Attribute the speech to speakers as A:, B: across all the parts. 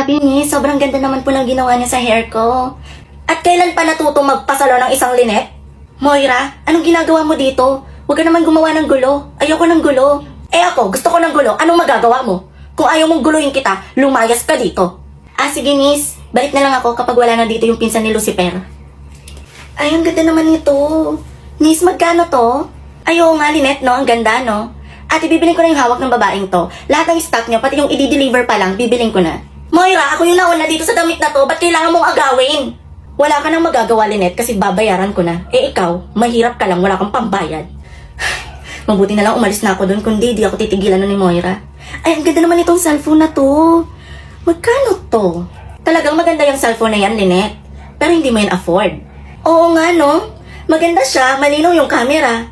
A: Grabe ni, sobrang ganda naman po ng ginawa niya sa hair ko. At kailan pa natutong magpasalo ng isang linet? Moira, anong ginagawa mo dito? Huwag ka naman gumawa ng gulo. Ayoko ng gulo. Eh ako, gusto ko ng gulo. Anong magagawa mo? Kung ayaw mong guluhin kita, lumayas ka dito. Sige miss. Balik na lang ako kapag wala na dito yung pinsan ni Lucifer. Ay, ang ganda naman nito. Miss, magkano to? Ay, oo nga, Lynette, no? Ang ganda, no? Ate, bibiling ko na yung hawak ng babaeng to. Lahat ng stock nyo, pati yung i-deliver pa lang, bibiling ko na. Moira, ako yung nauna dito sa damit na to. Ba't kailangan mong agawin? Wala ka nang magagawa, Lynette, kasi babayaran ko na. Eh, ikaw, mahirap ka lang, wala kang pambayad. Mabuti na lang umalis na ako doon, kundi di ako titigilan na ni Moira. Ay, ang ganda naman itong cellphone na to. Magkano to? Talagang maganda yung cellphone na yan, Lynette. Pero hindi mo yan afford. Oo nga, no? Maganda siya, malinaw yung camera.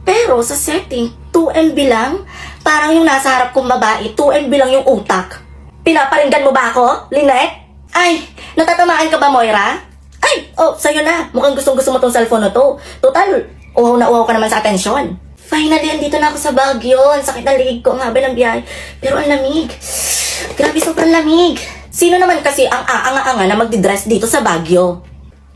A: Pero sa setting, 2MB lang. Parang yung nasa harap kong babae, 2MB lang yung utak. Pinaparinggan mo ba ako, Lynette? Ay, natatamaan ka ba, Moira? Ay, sa'yo na. Mukhang gustong-gusto mo tong cellphone na to. Total, uhaw na uhaw ka naman sa atensyon. Finally, andito na ako sa Baguio. Ang sakit ng liig ko, ang haba ng biyahe. Pero ang lamig. Grabe, sobrang lamig. Sino naman kasi ang aanga-anga na magdidress dito sa Baguio?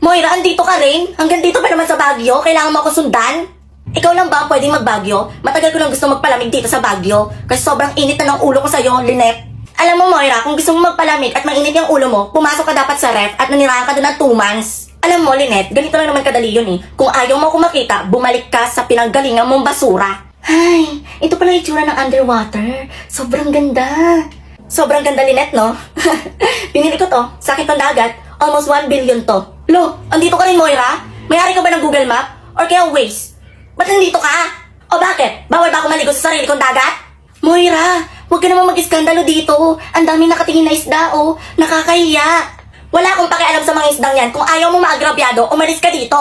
A: Moira, andito ka rin? Hanggang dito pa naman sa Baguio? Kailangan mo ako sundan? Ikaw lang ba ang pwedeng mag-Baguio? Matagal ko nang gusto magpalamig dito sa Baguio. Kasi sobrang init na ng ulo ko sa'yo, Lynette. Alam mo, Moira, kung gusto mo magpalamig at mainit yung ulo mo, pumasok ka dapat sa ref at nanirahan ka doon ng 2 months. Alam mo, Lynette, ganito lang naman kadali yun eh. Kung ayaw mo ako makita, bumalik ka sa pinanggalingan mong basura. Ay, ito pala yung itsura ng underwater. Sobrang ganda. Sobrang ganda, Lynette, no? Pinili ko to, sakit ng dagat. Almost 1 billion to. Lo, andito ka rin, Moira? May-ari ka ba ng Google Map? Or kaya Waze? Ba't nandito ka? O bakit? Bawal ba ako maligo sa sarili kong dagat? Moira, huwag ka naman mag-iskandalo dito. Ang daming nakatingin na isda, oh. Nakakahiya. Wala akong pakialam sa mga isdang yan. Kung ayaw mo maagrabyado, umalis ka dito.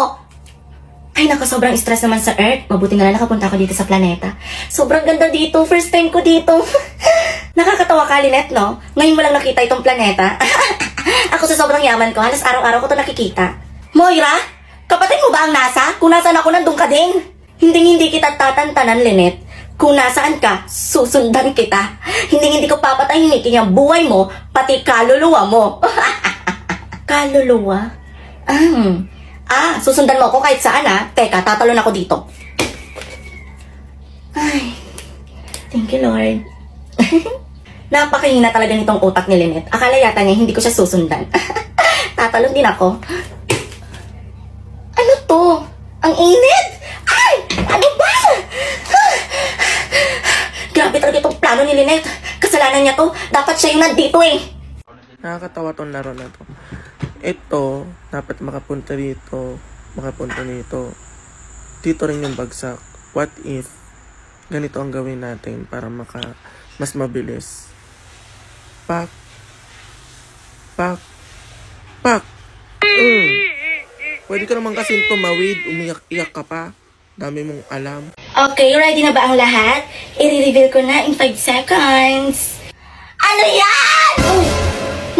A: Ay, naku, sobrang stress naman sa Earth. Mabuti na lang nakapunta ako dito sa planeta. Sobrang ganda dito. First time ko dito. Nakakatawa ka, Lynette, no? Ngayon mo lang nakita itong planeta. Ako sa sobrang yaman ko, halos araw-araw ko ito nakikita. Moira, kapatid mo ba ang NASA? Kung nasaan ako, nandun ka din. Hindi kita tatantanan, Lynette. Kung nasaan ka, susundan kita. Hindi ko papatahimikin yung buhay mo, pati kaluluwa mo. Kaluluwa? Susundan mo ako kahit saan, ha? Teka, tatalon ako dito. Ay, thank you, Lord. Napakahina talaga nitong utak ni Lynette. Akala yata niya hindi ko siya susundan. Tatalon din ako. Ano to? Ang init? Ay! Ano ba? Grabe talaga itong plano ni Lynette. Kasalanan niya to. Dapat siya yung nandito eh.
B: Nakakatawa tong laro na to. Ito, dapat makapunta dito. Makapunta dito. Dito rin yung bagsak. What if ganito ang gawin natin para mas mabilis? Pak. Pak. Pak. Pwede ka naman kasi tumawid, umiyak-iyak ka pa. Dami mong alam.
A: Okay, ready na ba ang lahat? I-reveal ko na in 5 seconds. Ano yan?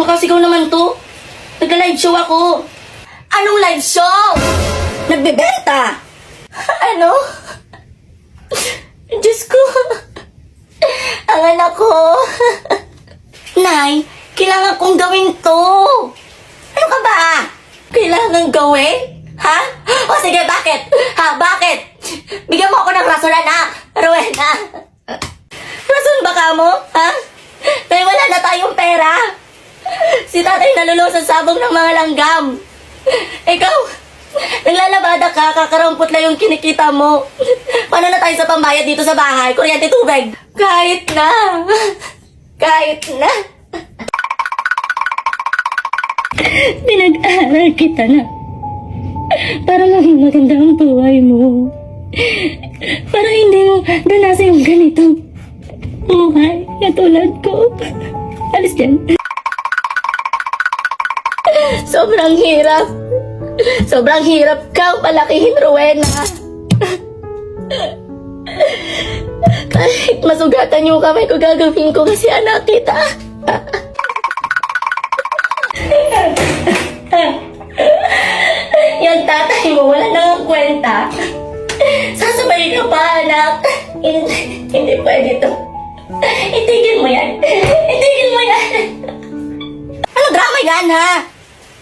A: Makasigaw naman to. Nagka-live show ako. Anong live show? Nagbebenta. Ano? Diyos ko. Ang anak ko. Nay, kailangan kong gawin to. Ano ka ba? Kailangan gawin? Ha? O sige, bakit? Bakit? Bigyan mo ako ng rason, anak. Rowena. Rason ba ka mo? Ha? Kaya wala na tayong pera. Si tatay nalulong sa sabong ng mga langgam. Ikaw, naglalabada ka, kakarampot lang yung kinikita mo. Paano na tayo sa pambayad dito sa bahay? Kuryente, tubig. Kahit na. Kahit na. Pinag-aaral kita na. Para maging maganda ang buhay mo. Para hindi mo danasin yung ganitong buhay katulad ko. Alis dyan. Sobrang hirap. Sobrang hirap kang palakihin, Rowena. Kahit masugatan yung kamay ko, gagawin ko kasi anak kita. Yung tatay mo, wala nang kwenta. Sasabayin ka pa, anak. Hindi pwede to. Itigil mo yan. Itigil mo yan. ba yan, ha?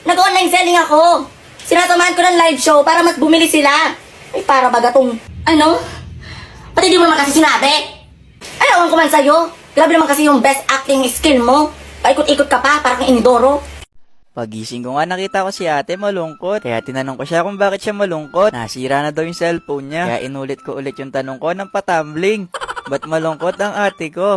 A: Nag-online selling ako. Sinasamahan ko ng live show para mas bumili sila. Ay, para baga tong, ano? Pati di mo naman kasi sinabi. Ay, awan ko man sa'yo. Grabe naman kasi yung best acting skill mo. Paikot-ikot ka pa, parang inidoro.
C: Pagising ko nga nakita ko si ate malungkot. Kaya tinanong ko siya kung bakit siya malungkot. Nasira na daw yung cellphone niya. Kaya inulit ko ulit yung tanong ko ng patumbling. Ba't malungkot ang ate ko?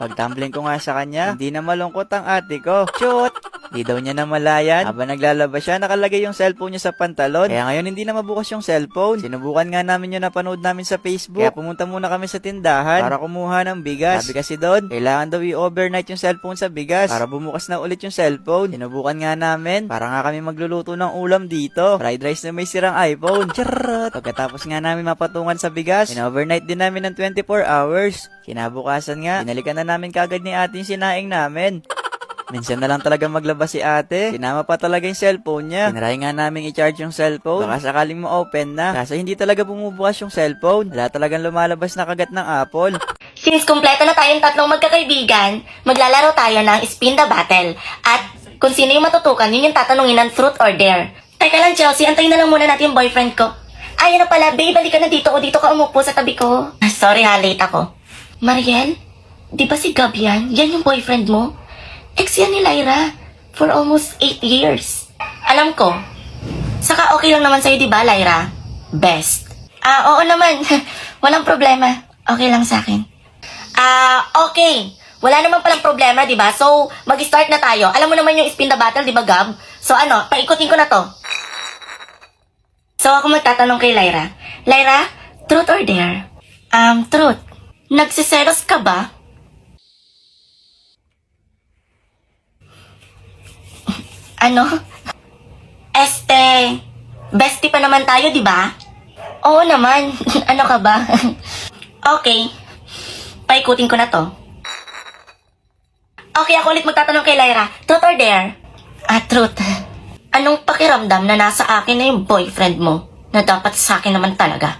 C: Pagtumbling ko nga sa kanya, hindi na malungkot ang ate ko. Shoot! Di daw niya namalayan. Habang naglalabas siya, nakalagay yung cellphone niya sa pantalon. Kaya ngayon hindi na mabukas yung cellphone. Sinubukan nga namin yung napanood namin sa Facebook. Kaya pumunta muna kami sa tindahan para kumuha ng bigas. Sabi kasi doon, kailangan daw i-overnight yung cellphone sa bigas para bumukas na ulit yung cellphone. Sinubukan nga namin para nga kami magluluto ng ulam dito. Fried rice na may sirang iPhone. Charot! Pagkatapos nga namin mapatungan sa bigas, in-overnight din namin ng 24 hours. Kinabukasan nga, binalikan na namin kagad ni ate yung sinaing namin. Minsan na lang talaga maglabas si ate. Sinama pa talaga yung cellphone niya. Tinry nga namin i-charge yung cellphone. Baka sakaling ma-open na. Kasi hindi talaga bumubukas yung cellphone. Wala talagang lumalabas na kagat ng Apple.
A: Since kumpleto na tayong tatlong magkakaibigan, maglalaro tayo ng Spin the Battle. At kung sino yung matutukan, yun yung tatanungin ng truth or dare. Teka lang, Chelsea, antayin na lang muna natin yung boyfriend ko. Ay, ano pala, babe, balik ka na dito o dito ka umupo sa tabi ko. Sorry ha, late ako. Mariel, di ba si Gab yan? Yan yung boyfriend mo? Ex yan ni Lyra for almost 8 years. Alam ko. Saka okay lang naman sa'yo, di ba, Lyra? Best. Oo naman. Walang problema. Okay lang sa akin. Okay. Wala naman palang problema, di ba? So, mag-start na tayo. Alam mo naman yung Spin the Battle, di ba, Gab? So, paikutin ko na to. So, ako magtatanong kay Lyra. Lyra, truth or dare? Truth. Nagsiselos ka ba? Bestie pa naman tayo, di ba? Oo naman. Ano ka ba? Okay. Paikutin ko na to. Okay, ako ulit magtatanong kay Lyra. Truth or dare? Truth. Anong pakiramdam na nasa akin na yung boyfriend mo na dapat sa akin naman talaga?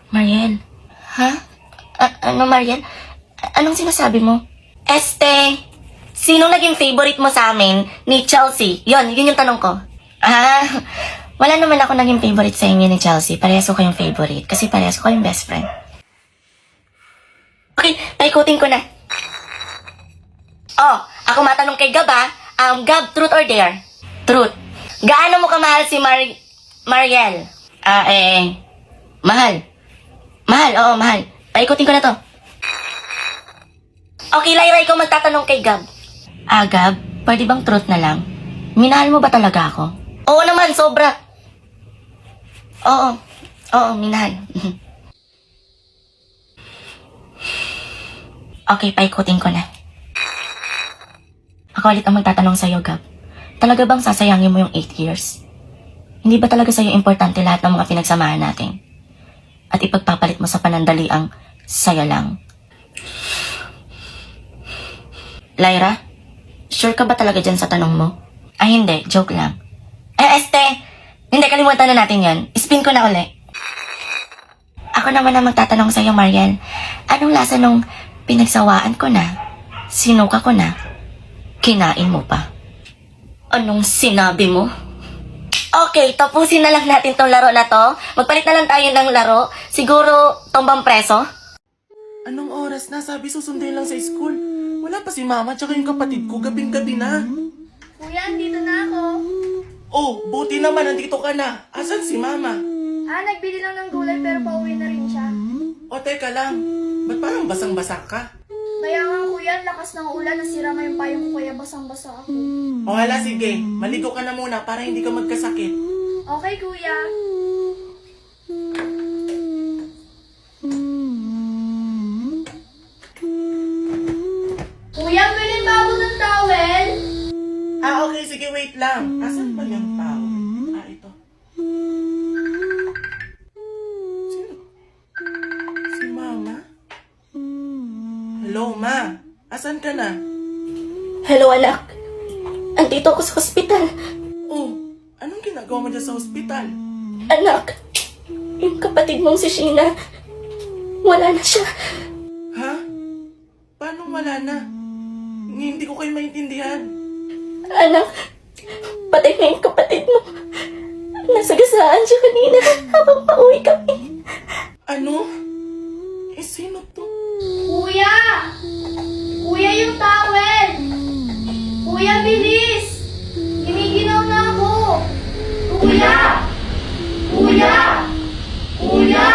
A: Mariel. Ha? Mariel? Anong sinasabi mo? Sinong naging favorite mo sa amin ni Chelsea? Yun yung tanong ko. Wala naman ako naging favorite sa inyo ni Chelsea. Parehas ko kayong favorite kasi parehas ko kayong best friend. Okay, paikutin ko na. Ako matanong kay Gab Gab, truth or dare? Truth. Gaano mo kamahal si Mariel? Mahal. Mahal, oo, mahal. Paikutin ko na to. Okay, Lyra, ikaw magtatanong kay Gab. Gab, pwede bang truth na lang? Minahal mo ba talaga ako? Oo naman, sobra. Oo, minahal. Okay, paikutin ko na. Ako ulit ang magtatanong sa'yo, Gab. Talaga bang sasayangin mo yung 8 years? Hindi ba talaga sa'yo importante lahat ng mga pinagsamahan natin? At ipagpapalit mo sa panandali ang saya lang? Lyra, sure ka ba talaga dyan sa tanong mo? Hindi, joke lang. Hindi, kalimutan na natin yan. Spin ko na uli. Ako naman ang magtatanong sa'yo, Mariel. Anong lasa nung pinagsawaan ko na? Sinuka ko na? Kinain mo pa? Anong sinabi mo? Okay, tapusin na lang natin tong laro na to. Magpalit na lang tayo ng laro. Siguro, tombang preso?
B: Anong oras na? Sabi susunduin lang sa school. Wala pa si mama tsaka yung kapatid ko. Gabing-gabi na.
D: Kuya, dito na ako.
B: Buti naman. Nandito ka na. Asan si mama?
D: Nagbili lang ng gulay pero pauwi na rin siya.
B: Teka lang. Ba't parang basang-basa ka?
D: Kaya nga kuya, lakas ng ulan, nasira nga yung payong ko kaya basang-basa ako.
B: Hala, sige. Maligo ka na muna para hindi ka magkasakit.
D: Okay kuya. Kuya, bilhin ba ako ng towel?
B: Okay. Sige, wait lang. Asan ba yung tao? Ito. Sino? Si mama? Hello, ma. Asan ka na?
A: Hello, anak. Andito ako sa hospital.
B: Anong ginagawa mo dyan sa hospital?
A: Anak, yung kapatid mong si Sheena, wala na siya.
B: Ha? Paano wala na? Hindi ko kayo maintindihan.
A: Anak, patay na yung kapatid mo. Nasagasaan siya kanina habang pauwi kami.
B: Ano? Sino to?
D: Kuya! Kuya, yung towel! Kuya, bilis! Giniginaw na ako! Kuya! Kuya! Kuya!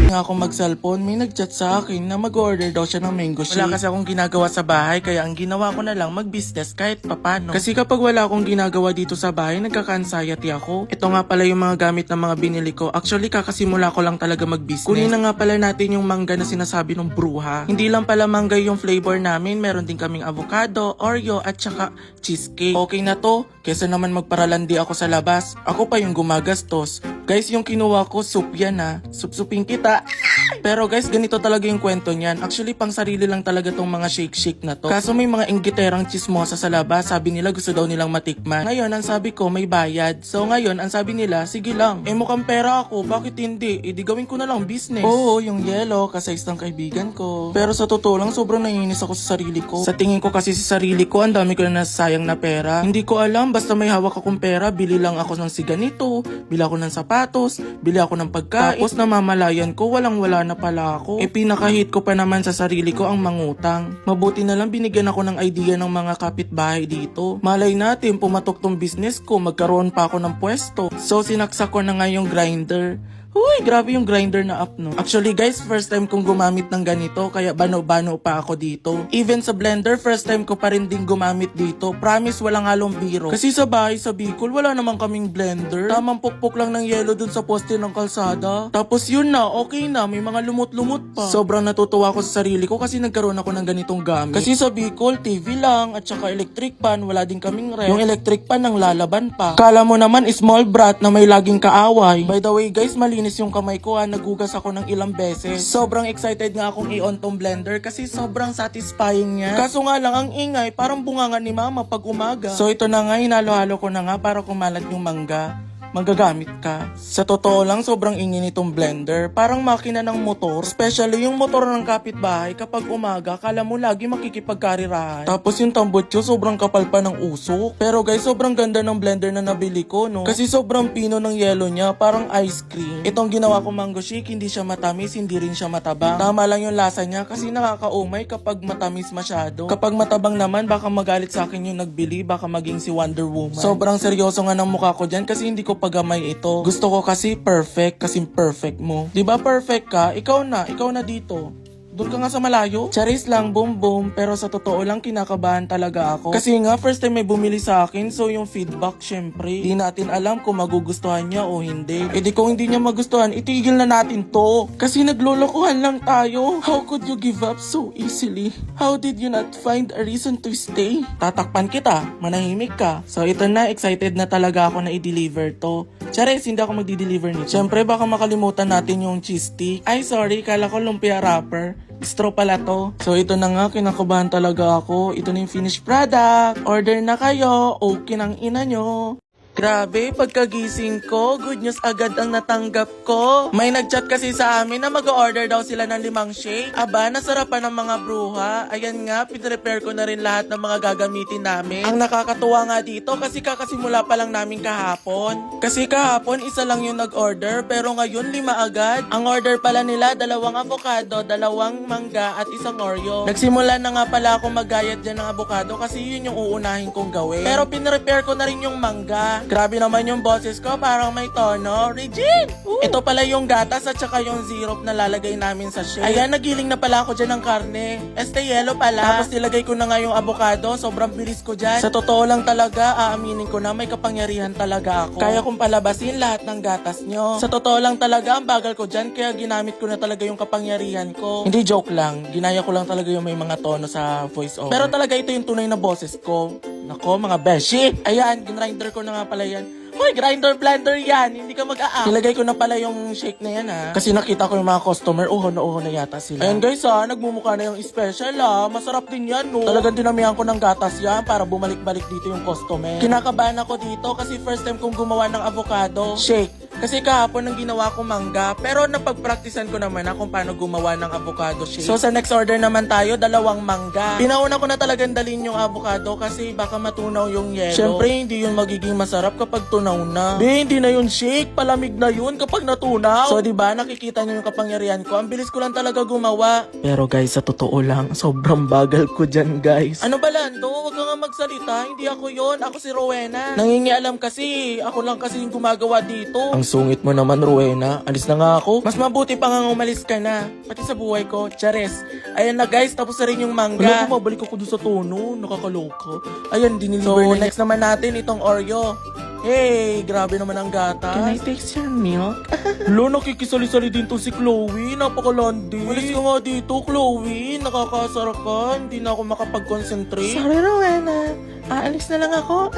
B: Nga ako mag-cellphone, may nag-chat sa akin na mag-order daw siya ng mango shake. Wala kasi akong ginagawa sa bahay, kaya ang ginawa ko na lang mag-business kahit papano. Kasi kapag wala akong ginagawa dito sa bahay, nagkaka-anxiety ako. Ito nga pala yung mga gamit na mga binili ko. Actually, kakasimula ko lang talaga mag-business. Kunin na nga pala natin yung mangga na sinasabi ng bruha. Hindi lang pala mangga yung flavor namin, meron din kaming avocado, Oreo, at saka cheesecake. Okay na to, kesa naman magparalandi ako sa labas. Ako pa yung gumagastos. Guys, yung kinuha ko, soup yan ha. Supsupin kita. Pero guys, ganito talaga yung kwento niyan. Actually, pang sarili lang talaga tong mga shake-shake na to. Kaso may mga inggiterang chismosa sa labas. Sabi nila gusto daw nilang matikman. Ngayon, ang sabi ko, may bayad. So ngayon, ang sabi nila, sige lang. Mukhang pera ako. Bakit hindi? Di gawin ko na lang business. Oo, yung yellow, kasayos ng kaibigan ko. Pero sa totoo lang, sobrang naiinis ako sa sarili ko. Sa tingin ko kasi sa sarili ko, ang dami ko na nasayang na pera. Hindi ko alam, basta may hawak akong pera, bili lang ako ng siganito, bili ako ng sapatos, bili ako ng pagkain. Tapos namamalayan ko, walang-wala na pala ako. Pinakahit ko pa naman sa sarili ko ang mangutang. Mabuti na lang binigyan ako ng idea ng mga kapitbahay dito. Malay natin, pumatok tong business ko, magkaroon pa ako ng pwesto. So sinaksak ko na nga yung grinder. Uy, grabe yung grinder na app, no? Actually guys, first time kong gumamit ng ganito, kaya bano-bano pa ako dito. Even sa blender, first time ko pa rin din gumamit dito. Promise, walang halong biro. Kasi sa bahay sa Bicol, wala naman kaming blender. Tamang pukpok lang ng yelo dun sa poste ng kalsada. Tapos yun na, okay na, may mga lumot-lumot pa. Sobrang natutuwa ako sa sarili ko kasi nagkaroon ako ng ganitong gamit. Kasi sa Bicol, TV lang, at saka electric pan, wala din kaming ref. Yung electric pan nang lalaban pa. Kala mo naman, small brat na may laging kaaway. By the way guys, malinis yung kamay ko ha, nagugas ako ng ilang beses. Sobrang excited nga akong i-on tong blender kasi sobrang satisfying niya. Kaso nga lang ang ingay, parang bunganga ni mama pag umaga. So ito na nga, hinalo-halo ko na nga para kumalat yung mangga. Magagamit ka. Sa totoo lang, sobrang ingin nitong blender. Parang makina ng motor. Especially yung motor ng kapitbahay kapag umaga, kala mo lagi makikipagkarirahan. Tapos yung tambutso, sobrang kapal pa ng usok. Pero guys, sobrang ganda ng blender na nabili ko, no? Kasi sobrang pino ng yelo niya, parang ice cream. Itong ginawa ko mango shake, hindi siya matamis, hindi rin siya matabang. Tama lang yung lasa niya kasi nakakaumay kapag matamis masyado. Kapag matabang naman, baka magalit sa akin yung nagbili, baka maging si Wonder Woman. Sobrang seryoso nga ng mukha ko dyan kasi hindi ko pagamay ito. Gusto ko kasi perfect, kasi perfect mo. 'Di ba perfect ka? Ikaw na dito. Doon ka nga sa malayo. Charis lang, boom boom. Pero sa totoo lang, kinakabahan talaga ako. Kasi nga, first time may bumili sa akin. So yung feedback, syempre, di natin alam kung magugustuhan niya o hindi. Di kung hindi niya magustuhan, itigil na natin to. Kasi naglolokohan lang tayo. How could you give up so easily? How did you not find a reason to stay? Tatakpan kita, manahimik ka. So ito na, excited na talaga ako na i-deliver to. Charis, hindi ako magdi-deliver nito. Syempre, baka makalimutan natin yung cheese stick. Ay, sorry, kala ko lumpia wrapper. Straw pala to. So ito na nga, kinakabahan talaga ako. Ito na yung finished product. Order na kayo. Okay ng ina nyo. Grabe, pagkagising ko, good news agad ang natanggap ko. May nagchat kasi sa amin na mag-order daw sila ng 5 shake. Aba, nasarapan ng mga bruha. Ayan nga, pinrepare ko na rin lahat ng mga gagamitin namin. Ang nakakatuwa nga dito kasi kakasimula pa lang namin kahapon. Kasi kahapon, isa lang yung nag-order, pero ngayon 5 agad. Ang order pala nila, 2 avocado, 2 mangga, at 1 Oreo. Nagsimula na nga pala ako maggayat dyan ng avocado kasi yun yung uunahin kong gawin. Pero pinrepare ko na rin yung mangga. Grabe naman yung boses ko, parang may tono. Regine! Ito pala yung gatas at saka yung syrup na lalagay namin sa shake. Ayan, nagiling na pala ako dyan ng karne. Yellow pala. Tapos nilagay ko na nga yung avocado. Sobrang bilis ko dyan. Sa totoo lang talaga, aaminin ko na may kapangyarihan talaga ako. Kaya kong palabasin lahat ng gatas nyo. Sa totoo lang talaga, ang bagal ko dyan. Kaya ginamit ko na talaga yung kapangyarihan ko. Hindi joke lang. Ginaya ko lang talaga yung may mga tono sa voice over. Pero talaga ito yung tunay na boses ko. Nako, mga beshi. Ayan, ginrinder ko na nga pala yan. Hoy, grinder blender yan. Hindi ka mag-aak. Nilagay ko na pala yung shake na yan ha. Kasi nakita ko yung mga customer, uho na yata sila. Ayan guys ha, nagmumukha na yung special ha. Masarap din yan no. Talagang dinamihan ko ng gatas yan para bumalik-balik dito yung customer. Kinakabahan ako dito kasi first time kong gumawa ng avocado shake. Kasi kahapon ang ginawa ko mangga, pero napagpraktisan ko naman na kung paano gumawa ng avocado shake. So sa next order naman tayo, 2 mangga. Pinauna ko na talagang dalhin yung avocado kasi baka matunaw yung yelo. Syempre, hindi yun magiging masarap kapag tunaw na. Hindi na yun shake, palamig na yun kapag natunaw. So diba, nakikita nyo yung kapangyarihan ko. Ang bilis ko lang talaga gumawa. Pero guys, sa totoo lang, sobrang bagal ko dyan guys. Ano ba Lando? Huwag ka nga magsalita. Hindi ako yon. Ako si Rowena. Nangingialam kasi. Ako lang kasi yung gumagawa dito. Ang sungit mo naman, Rowena. Alis na nga ako. Mas mabuti pa nga umalis ka na. Pati sa buhay ko. Chares. Ayan na guys, tapos na rin yung mangga. Alam ko, mabalik ako doon sa tono. Nakakaloka. Ayan, diniliver na. So, next naman natin itong Oreo. Hey, grabe naman ang gatas. Can I taste your milk? Lo, nakikisali-sali din to si Chloe. Napakalandi. Walis ka nga dito, Chloe. Nakakasara ka. Hindi na ako makapag-concentrate. Sorry, Rowena. Aalis na lang ako.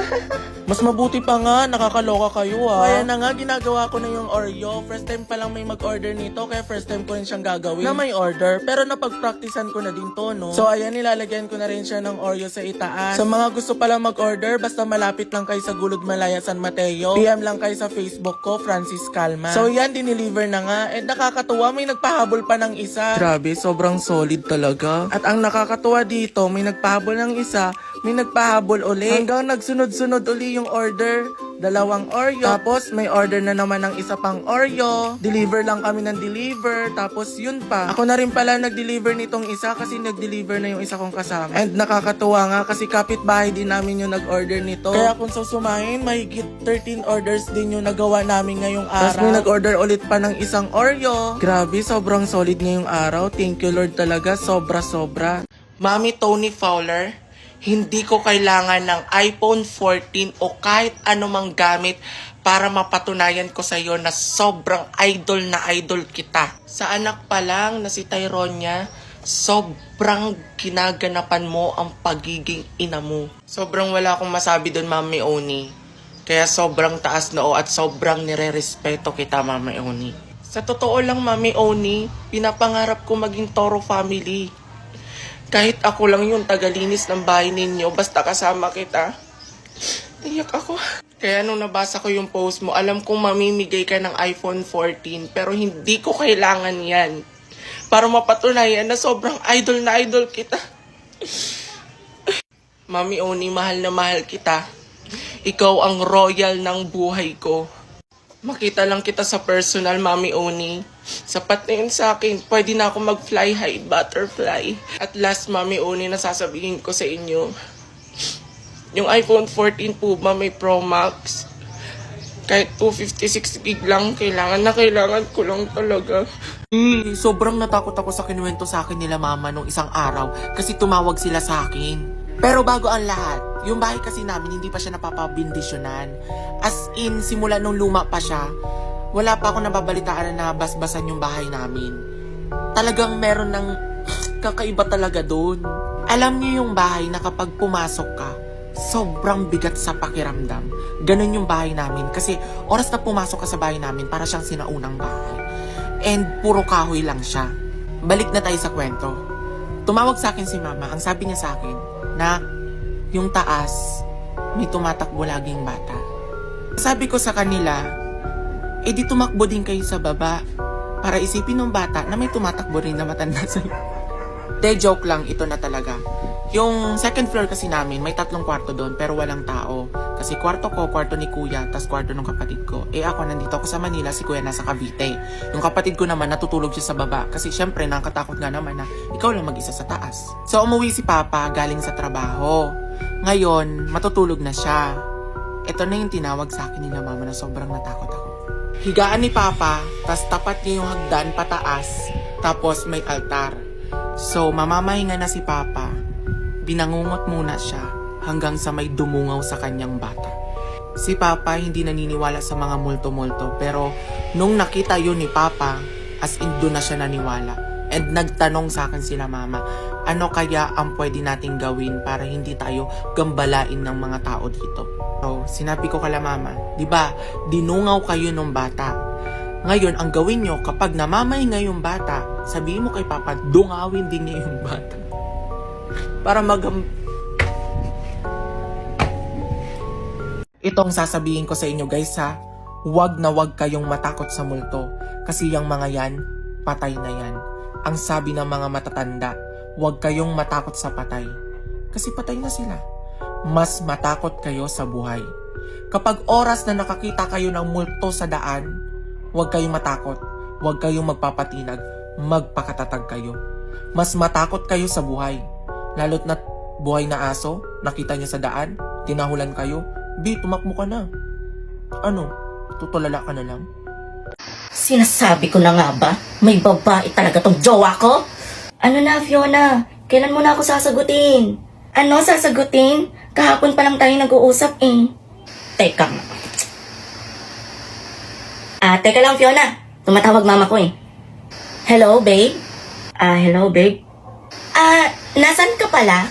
B: Mas mabuti pa nga, nakakaloka kayo Kaya na nga, ginagawa ko na yung Oreo. First time pa lang may mag-order nito, kaya first time ko rin siyang gagawin na may order. Pero napag-practicean ko na din to, no? So ayan, nilalagyan ko na rin siya ng Oreo sa itaas. Sa mga gusto palang mag-order, basta malapit lang kayo sa Gulod Malaya, San Mateo. PM lang kayo sa Facebook ko, Francis Calma. So yan, dineliver na nga. And nakakatuwa, may nagpahabol pa ng isa. Grabe, sobrang solid talaga. At ang nakakatuwa dito, may nagpahabol ng isa, may nagpahabol uli. Hanggang nagsunod-sunod uli yung order. 2 Oreo. Tapos may order na naman ng isa pang Oreo. Deliver lang kami ng deliver. Tapos yun pa. Ako na rin pala nag-deliver nitong isa kasi nag-deliver na yung isa kong kasama. And nakakatuwa nga kasi kapitbahay din namin yung nag-order nito. Kaya kung susumahin, mahigit 13 orders din yung nagawa namin ngayong araw. Tapos may nag-order ulit pa ng isang Oreo. Grabe, sobrang solid ngayong araw. Thank you Lord talaga. Sobra-sobra. Mami Tony Fowler, hindi ko kailangan ng iPhone 14 o kahit anumang gamit para mapatunayan ko sa iyo na sobrang idol na idol kita. Sa anak pa lang na si Tyronia, sobrang ginaganapan mo ang pagiging ina mo. Sobrang wala akong masabi doon, Mami Oni. Kaya sobrang taas noo at sobrang nire-respeto kita, Mami Oni. Sa totoo lang, Mami Oni, pinapangarap ko maging Toro family. Kahit ako lang yung tagalinis ng bahay ninyo, basta kasama kita. Iyak ako. Kaya nung nabasa ko yung post mo, alam kong mamimigay ka ng iPhone 14, pero hindi ko kailangan yan. Para mapatunayan na sobrang idol na idol kita. Mami Oni, mahal na mahal kita. Ikaw ang royal ng buhay ko. Makita lang kita sa personal, Mami Oni. Sapat na yun sa akin. Pwede na ako mag-fly high butterfly. At last, Mami Oni, nasasabihin ko sa inyo. Yung iPhone 14 po ba may Pro Max? Kahit 256 gig lang, kailangan ko lang talaga. Sobrang natakot ako sa kinuwento sa akin nila mama nung isang araw kasi tumawag sila sa akin. Pero bago ang lahat, yung bahay kasi namin hindi pa siya napapabindisyonan. As in, simula nung luma pa siya, wala pa ako nababalitaan na basbasan yung bahay namin. Talagang meron ng kakaiba talaga doon. Alam niyo yung bahay na kapag pumasok ka, sobrang bigat sa pakiramdam. Ganun yung bahay namin. Kasi oras na pumasok ka sa bahay namin, para siyang sinaunang bahay. And puro kahoy lang siya. Balik na tayo sa kwento. Tumawag sa akin si mama. Ang sabi niya sa akin, na yung taas, may tumatakbo laging bata. Sabi ko sa kanila, di tumakbo din kayo sa baba para isipin ng bata na may tumatakbo rin na matanda sa'yo. Joke lang, ito na talaga. Yung second floor kasi namin, may 3 kwarto doon pero walang tao. Kasi kwarto ko, kwarto ni kuya, tas kwarto ng kapatid ko. Ako nandito ako sa Manila, si kuya nasa Cavite. Yung kapatid ko naman natutulog siya sa baba. Kasi syempre nakakatakot nga naman na ikaw lang mag-isa sa taas. So umuwi si Papa galing sa trabaho. Ngayon, matutulog na siya. Ito na yung tinawag sa akin ni na mama na sobrang natakot ako. Higaan ni Papa, tas tapat niya yung hagdan pataas, tapos may altar. So mamamahinga na si Papa. Binangungot muna siya hanggang sa may dumungaw sa kanyang bata. Si Papa hindi naniniwala sa mga multo-multo pero nung nakita yun ni Papa, as in doon na siya naniwala. And nagtanong sa akin sila mama, ano kaya ang pwede nating gawin para hindi tayo gambalain ng mga tao dito? So, sinabi ko kala mama, di ba, dinungaw kayo ng bata. Ngayon, ang gawin nyo, kapag namamahinga yung bata, sabihin mo kay Papa, dungawin din niya yung bata. Para Itong sasabihin ko sa inyo guys ha, Huwag na huwag kayong matakot sa multo. Kasi yung mga yan, patay na yan. Ang sabi ng mga matatanda, huwag kayong matakot sa patay. Kasi patay na sila. Mas matakot kayo sa buhay. Kapag oras na nakakita kayo ng multo sa daan, huwag kayong matakot. Huwag kayong magpapatinag. Magpakatatag kayo. Mas matakot kayo sa buhay. Lalo't na buhay na aso, nakita niya sa daan, tinahulan kayo, tumakbo ka na. Ano? Tutulala ka na lang?
A: Sinasabi ko na nga ba, may babae talaga tong jowa ko? Ano na, Fiona? Kailan mo na ako sasagutin? Ano sasagutin? Kahapon pa lang tayo nag-uusap eh. Teka nga. Teka lang, Fiona. Tumatawag mama ko eh. Hello, babe? Hello, babe? Nasan ka pala?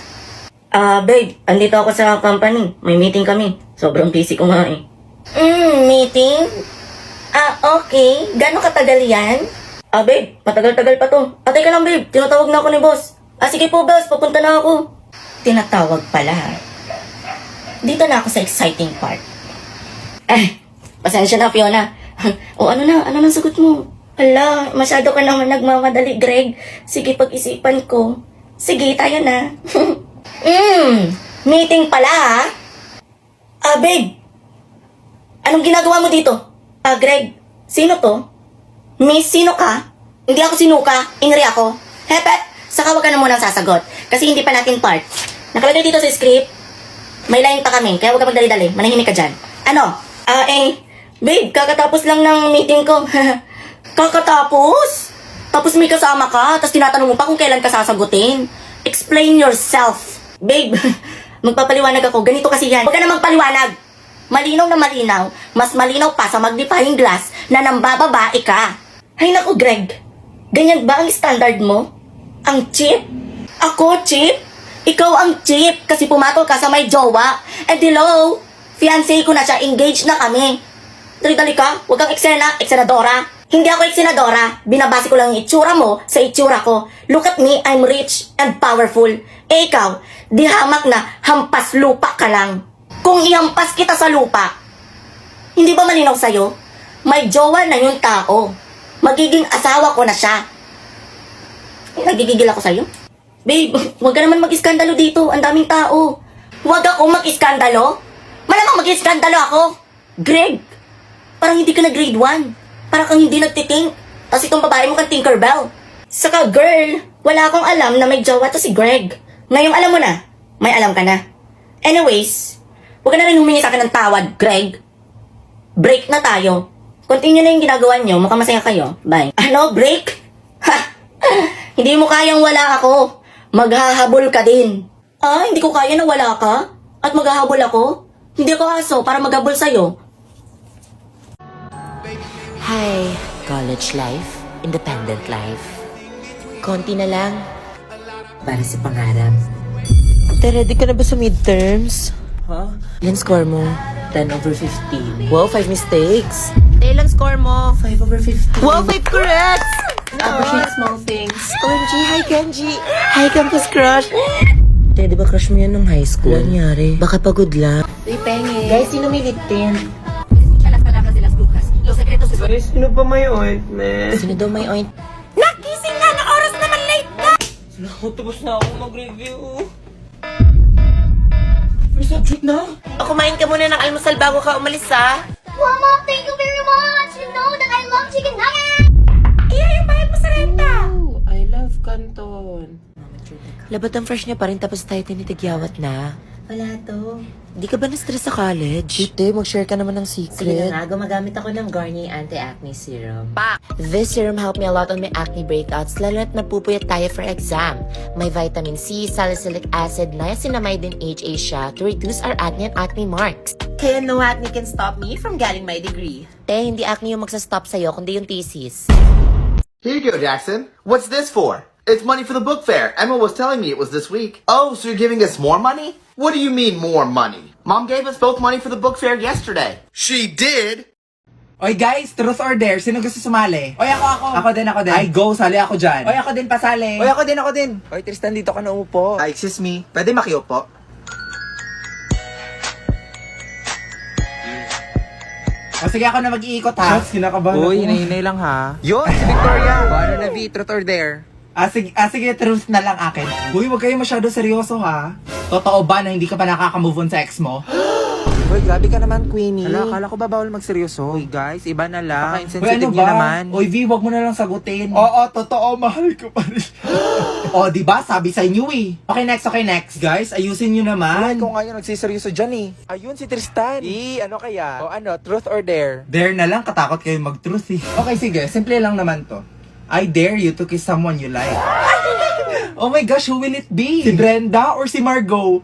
A: Babe, andito ako sa company. May meeting kami. Sobrang busy ko nga eh. Meeting? Okay. Gano'ng katagal yan? Babe, matagal-tagal pa to. Teka lang, babe. Tinatawag na ako ni boss. Sige po, boss. Papunta na ako. Tinatawag pala. Dito na ako sa exciting part. Pasensya na, Fiona. Ano na? Ano nang sagot mo? Hala, masyado ka naman nagmamadali, Greg. Sige, pag-isipan ko. Sige, tayo na. Meeting pala, ha? Babe. Anong ginagawa mo dito? Greg, sino to? Miss, sino ka? Hindi ako sinuka, ingri ako. Hepet, saka wag ka na munang sasagot. Kasi hindi pa natin part. Nakalagay dito sa script, may line pa kami, kaya wag ka magdali-dali. Manahimik ka dyan. Ano? Babe, kakatapos lang ng meeting ko. Kakatapos? Tapos may kasama ka, tapos tinatanong mo pa kung kailan ka sasagutin. Explain yourself. Babe, magpapaliwanag ako. Ganito kasi yan. Huwag ka na magpaliwanag. Malinaw na malinaw, mas malinaw pa sa magnifying glass na nambababae ka. Ay naku, Greg. Ganyan ba ang standard mo? Ang cheap? Ako cheap? Ikaw ang cheap kasi pumatol ka sa may jowa. Hello, fiancé ko na siya, engaged na kami. Dali-dali ka, huwag kang eksenadora. Hindi ako eksenadora. Binabase ko lang yung itsura mo sa itsura ko. Look at me, I'm rich and powerful. Ikaw, di hamak na hampas lupa ka lang. Kung ihampas kita sa lupa, hindi ba malinaw sa'yo? May jowa na yung tao. Magiging asawa ko na siya. Nagigigil ako sa'yo? Babe, huwag ka naman mag-iskandalo dito. Ang daming tao. Huwag ako mag-iskandalo? Malamang mag-iskandalo ako. Greg, parang hindi ka na grade 1. Parang kang hindi nagtitink. Tapos itong babae mo kang Tinkerbell. Saka girl, wala akong alam na may jowa to si Greg. Ngayong alam mo na, may alam ka na. Anyways, huwag ka na rin humingi sa akin ng tawad, Greg. Break na tayo. Continue na yung ginagawa nyo. Mukhang masaya kayo. Bye. Ano? Break? Ha! Hindi mo kayang wala ako. Maghahabol ka din. Hindi ko kaya na wala ka? At maghahabol ako? Hindi ako aso para maghabol sa'yo.
E: Hi, college life, independent life. Konti na lang. Para sa pangarap. Ready ka na ba sa midterms?
B: Ha?
E: Ilan score mo?
F: 10 over 15.
E: Wow, 5 mistakes. Ilang score mo?
F: 5 over 15.
E: Wow, 5 correct!
F: Appreciate small things.
E: OMG, hi Kenji. Hi campus crush. Di ba crush mo yan nung high school? Ano nangyari? Baka pagod lang.
F: Uy, penge.
E: Guys, sino may lip tint?
B: Guys, sino pa may ointment?
E: Sino daw may oint? Nakising na! Na oras naman late na!
B: Tapos na ako mag-review. First subject na?
E: Kumain ka muna ng almusal bago ka umalis, ha?
D: Mama, thank you very much! You know that I love chicken nuggets!
E: Yung bayad mo sa renta!
F: Oh, I love Canton.
E: Labat ang fresh niya pa rin tapos tayo tinitigyawat na.
F: Wala to.
E: Di ka ba na-stress sa college? Hindi, mag-share ka naman ng
F: Sige
E: secret.
F: na nga, gumagamit ako ng Garnier Anti-Acne Serum.
E: This serum helped me a lot on my acne breakouts, lalo na't napupuyat tayo for exam. May vitamin C, salicylic acid, niacinamide, and HA siya to reduce our acne and acne marks.
F: Kaya no acne can stop me from getting my degree.
E: Hindi acne yung magsastop sa'yo, kundi yung thesis.
G: Here you go, Jackson. What's this for? It's money for the book fair. Emma was telling me it was this week. Oh, so you're giving us more money? What do you mean more money? Mom gave us both money for the book fair yesterday. She did?
H: Oy guys, truth or dare? Sino gusto sumali? Oy, ako. Ako din. Ay, go, sali ako dyan. Oy, ako din, pasali. Oy, ako din. Oy, Tristan, dito ka na upo.
G: Excuse me. Pwede makiupo?
H: O sige, ako na mag-iikot ha. Shots, kinakabahan
I: Uy,
H: ako.
I: hinay-hinay lang ha. Yun, si Victoria. Ano na, V? Truth or dare?
H: Sige, truth na lang akin. Uy, wag kayo masyado seryoso ha. Totoo ba na hindi ka pa nakaka-move on sa ex mo?
I: Uy, grabe ka naman, Queenie. Hala, akala ko ba bawal magseryoso? Uy, guys, iba na lang.
H: Uy,
I: Insensitive
H: ano
I: niyo
H: ba?
I: naman.
H: Uy, V, wag mo na lang sagutin. Oo, totoo, mahal ko pa rin. O, di ba? Sabi sa inyo eh. Okay, next. Guys, ayusin nyo
I: Ay,
H: naman.
I: kung nga yung nagsiseryoso dyan eh. Ayun, si Tristan. Ano kaya? O ano, truth or dare?
H: Dare na lang, katakot kayo mag-truth eh. Okay, sige, simple lang naman to. I dare you to kiss someone you like. Oh my gosh, who will it be? Si Brenda or si Margot?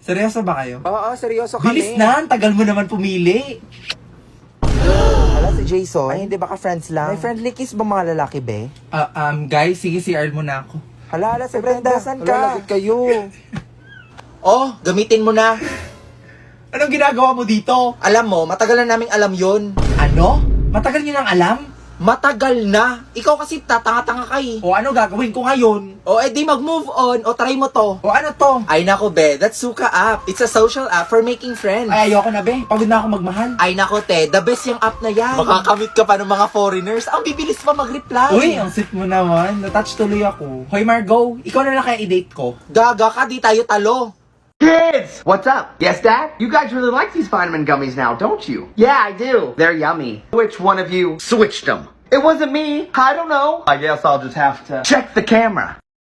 H: Seryoso ba kayo?
I: Oo, seryoso kami.
H: Bilis na, ang tagal mo naman pumili.
I: Hala, si Jason. Ay, hindi baka friends lang? May friendly kiss ba mga lalaki, be?
H: Guys, sige, CR muna ako.
I: Hala, si Brenda, saan ka? Hala, kayo.
F: Oh, gamitin mo na.
H: Anong ginagawa mo dito?
F: Alam mo, matagal na naming alam yun.
H: Ano? Matagal niyo nang alam?
F: Matagal na. Ikaw kasi tatanga-tanga ka eh.
H: O ano gagawin ko ngayon?
F: O edi mag-move on o try mo to.
H: O ano to?
F: Ay nako be, that's Suka app. It's a social app for making friends.
H: Ay, ayoko na be. Pagod na ako magmahal.
F: Ay nako te, the best yung app na yan. Makakamit ka pa ng mga foreigners. Ang bibilis pa mag-reply.
H: Uy, ang sweet mo naman. Natouch tuloy ako. Hoy Margot, ikaw na lang kaya i-date ko.
F: Gaga ka, di tayo talo.
G: Kids! What's up? Yes, Dad? You guys really like these vitamin gummies now, don't you? Yeah, I do. They're yummy. Which one of you switched them? It wasn't me. I don't know. I guess I'll just have to check the camera.